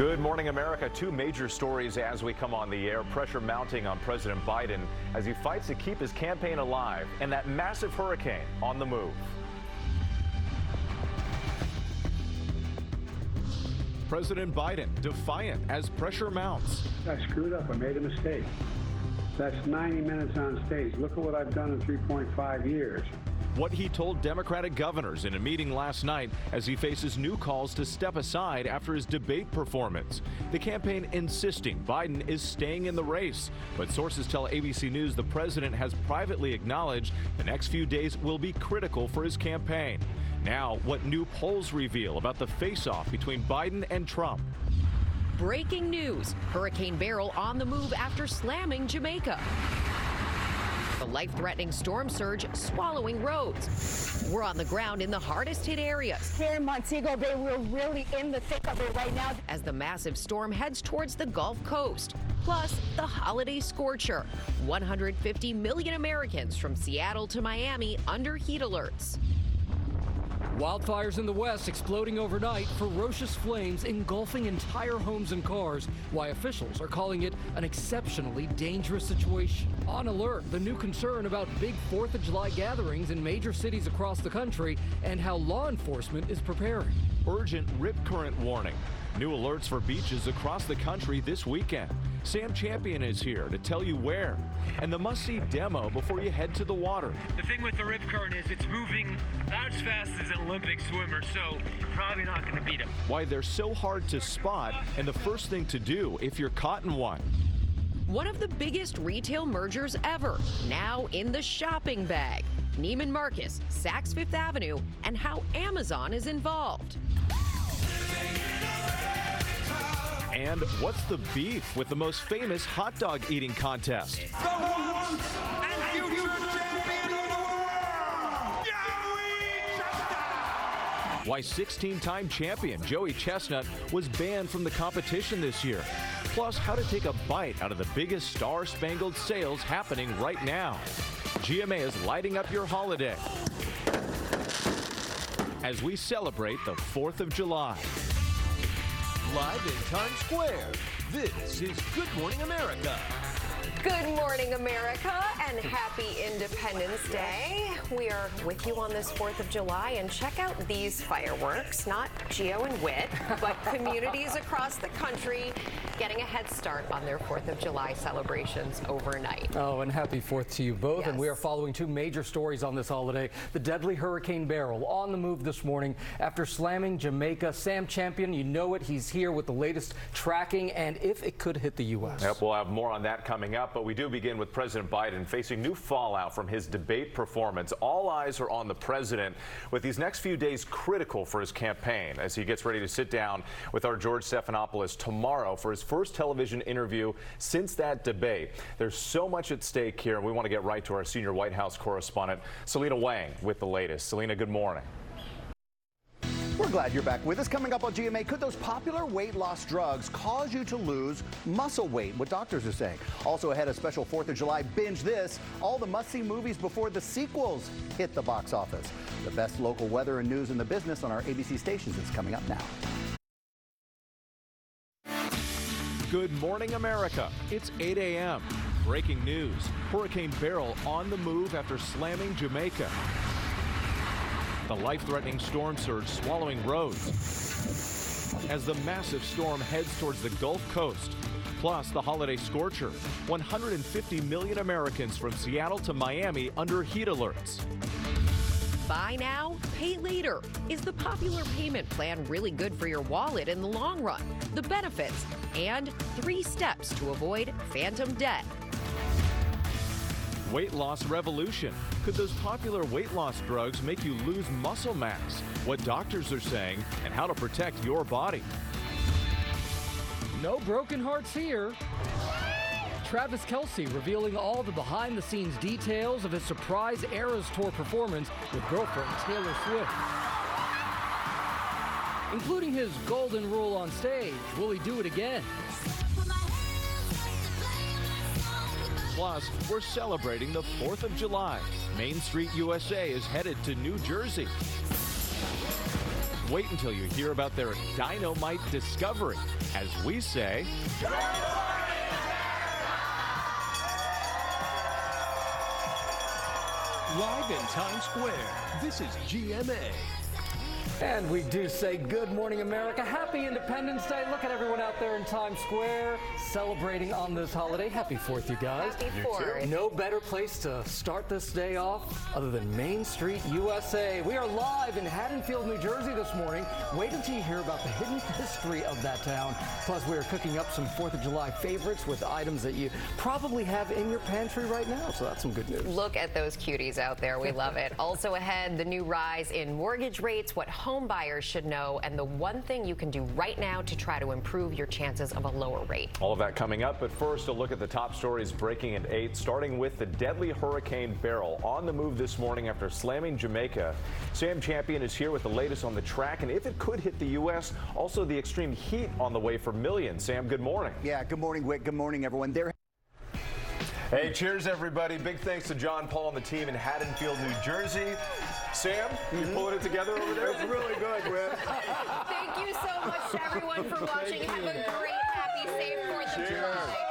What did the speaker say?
Good morning, America. Two major stories as we come on the air. Pressure mounting on President Biden as he fights to keep his campaign alive, and that massive hurricane on the move. President Biden defiant as pressure mounts. I screwed up. I made a mistake. That's 90 minutes on stage. Look at what I've done in 3.5 years. What he told Democratic governors in a meeting last night as he faces new calls to step aside after his debate performance. The campaign insisting Biden is staying in the race. But sources tell ABC News the president has privately acknowledged the next few days will be critical for his campaign. Now, what new polls reveal about the face-off between Biden and Trump. Breaking news. Hurricane Beryl on the move after slamming Jamaica. The life-threatening storm surge swallowing roads. We're on the ground in the hardest hit areas. Here in Montego Bay, we're really in the thick of it right now. As the massive storm heads towards the Gulf Coast. Plus, the holiday scorcher. 150 million Americans from Seattle to Miami under heat alerts. Wildfires in the west exploding overnight, ferocious flames engulfing entire homes and cars. Why officials are calling it an exceptionally dangerous situation. On alert, the new concern about big 4th of July gatherings in major cities across the country and how law enforcement is preparing. Urgent rip current warning. New alerts for beaches across the country this weekend. Sam Champion is here to tell you where. And the must-see demo before you head to the water. The thing with the rip current is it's moving about as fast as an Olympic swimmer, so you're probably not going to beat him. Why they're so hard to spot and the first thing to do if you're caught in one. One of the biggest retail mergers ever, now in the shopping bag. Neiman Marcus, Saks Fifth Avenue, and how Amazon is involved. And what's the beef with the most famous hot dog eating contest? The once and future champion of the world, Joey Chestnut! Why 16-time champion Joey Chestnut was banned from the competition this year. Plus, how to take a bite out of the biggest star-spangled sales happening right now. GMA is lighting up your holiday as we celebrate the 4th of July. Live in Times Square, this is Good Morning America. Good morning, America, and happy Independence Day. We are with you on this 4th of July, and check out these fireworks. Not Geo and Whit, but communities across the country getting a head start on their 4th of July celebrations overnight. Oh, and happy 4th to you both. Yes. And we are following two major stories on this holiday. The deadly Hurricane Beryl on the move this morning after slamming Jamaica. Sam Champion, you know it. He's here with the latest tracking and if it could hit the U.S. Yep, we'll have more on that coming up. But we do begin with President Biden facing new fallout from his debate performance. All eyes are on the president, with these next few days critical for his campaign as he gets ready to sit down with our George Stephanopoulos tomorrow for his first television interview since that debate. There's so much at stake here, and we want to get right to our senior White House correspondent, Selena Wang, with the latest. Selena, good morning. We're glad you're back with us. Coming up on GMA, could those popular weight loss drugs cause you to lose muscle weight? What doctors are saying. Also ahead, a special 4th of July binge this. All the must-see movies before the sequels hit the box office. The best local weather and news in the business on our ABC stations is coming up now. Good morning, America. It's 8 a.m. Breaking news. Hurricane Beryl on the move after slamming Jamaica. The life-threatening storm surge swallowing roads as the massive storm heads towards the Gulf Coast. Plus, the holiday scorcher. 150 million Americans from Seattle to Miami under heat alerts. Buy now, pay later. Is the popular payment plan really good for your wallet in the long run? The benefits and 3 steps to avoid phantom debt. Weight loss revolution. Could those popular weight loss drugs make you lose muscle mass? What doctors are saying and how to protect your body. No broken hearts here. Travis Kelce revealing all the behind-the-scenes details of his surprise Eras Tour performance with girlfriend Taylor Swift. Including his golden rule on stage. Will he do it again? Plus, we're celebrating the 4th of July. Main Street USA is headed to New Jersey. wait until you hear about their dynamite discovery. As we say, Live in Times Square, this is GMA. And we do say good morning, America. Happy Independence Day. Look at everyone out there in Times Square celebrating on this holiday. Happy 4th, you guys. Happy 4th. No better place to start this day off other than Main Street, USA. We are live in Haddonfield, New Jersey this morning. Wait until you hear about the hidden history of that town. Plus, we are cooking up some 4th of July favorites with items that you probably have in your pantry right now. So that's some good news. Look at those cuties out there. We love it. Also ahead, the new rise in mortgage rates, what home buyers should know, and the one thing you can do right now to try to improve your chances of a lower rate. all of that coming up, but first a look at the top stories breaking at 8, starting with the deadly Hurricane Beryl on the move this morning after slamming Jamaica. Sam Champion is here with the latest on the track and if it could hit the U.S., also the extreme heat on the way for millions. Sam, good morning. Yeah, good morning, Whit. Good morning, everyone. Hey, cheers, everybody. Big thanks to John Paul and the team in Haddonfield, New Jersey. Sam, you pulling it together over there? It's really good, Whit. Thank you so much to everyone for watching. Have a great, happy, safe 4th of July.